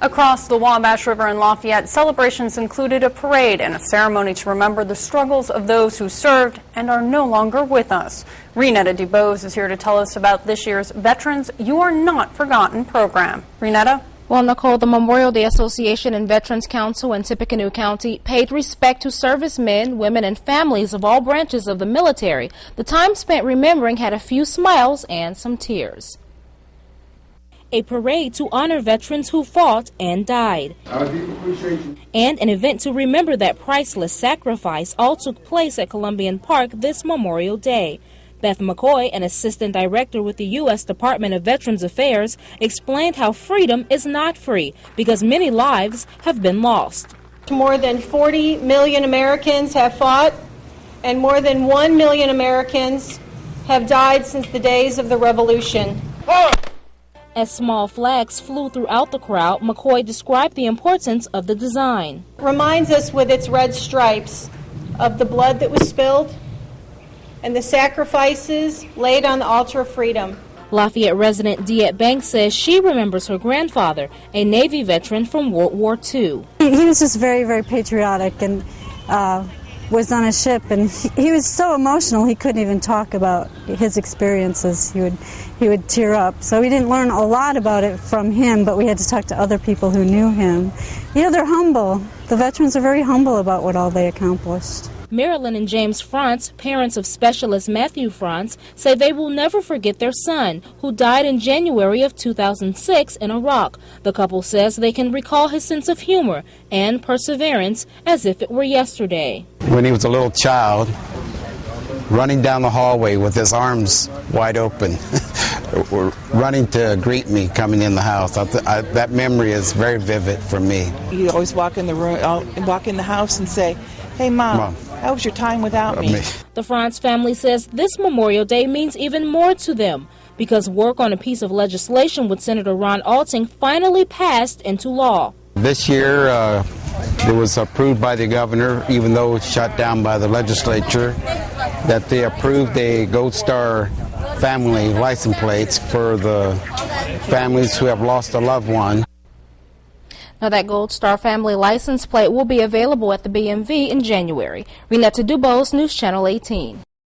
Across the Wabash River in Lafayette, celebrations included a parade and a ceremony to remember the struggles of those who served and are no longer with us. Renetta DuBose is here to tell us about this year's Veterans You Are Not Forgotten program. Renetta? Well, Nicole, the Memorial Day Association and Veterans Council in Tippecanoe County paid respect to servicemen, women, and families of all branches of the military. The time spent remembering had a few smiles and some tears. A parade to honor veterans who fought and died. And an event to remember that priceless sacrifice all took place at Columbian Park this Memorial Day. Beth McCoy, an assistant director with the U.S. Department of Veterans Affairs, explained how freedom is not free because many lives have been lost. More than 40 million Americans have fought, and more than 1 million Americans have died since the days of the Revolution. As small flags flew throughout the crowd, McCoy described the importance of the design. Reminds us with its red stripes of the blood that was spilled and the sacrifices laid on the altar of freedom. Lafayette resident Diet Banks says she remembers her grandfather, a Navy veteran from World War II. He was just very, very patriotic and was on a ship, and he was so emotional he couldn't even talk about his experiences. He would tear up. So we didn't learn a lot about it from him, but we had to talk to other people who knew him. You know, they're humble. The veterans are very humble about what all they accomplished. Marilyn and James France, parents of Specialist Matthew France, say they will never forget their son, who died in January of 2006 in Iraq. The couple says they can recall his sense of humor and perseverance as if it were yesterday. When he was a little child, running down the hallway with his arms wide open, running to greet me coming in the house. That memory is very vivid for me. He'd always walk in the room, walk in the house and say, "Hey, Mom. How was your time without me?" The France family says this Memorial Day means even more to them because work on a piece of legislation with Senator Ron Alting finally passed into law. This year, it was approved by the governor, even though it was shut down by the legislature, that they approved a Gold Star family license plates for the families who have lost a loved one. Now, that Gold Star family license plate will be available at the BMV in January. Renetta DuBose, News Channel 18.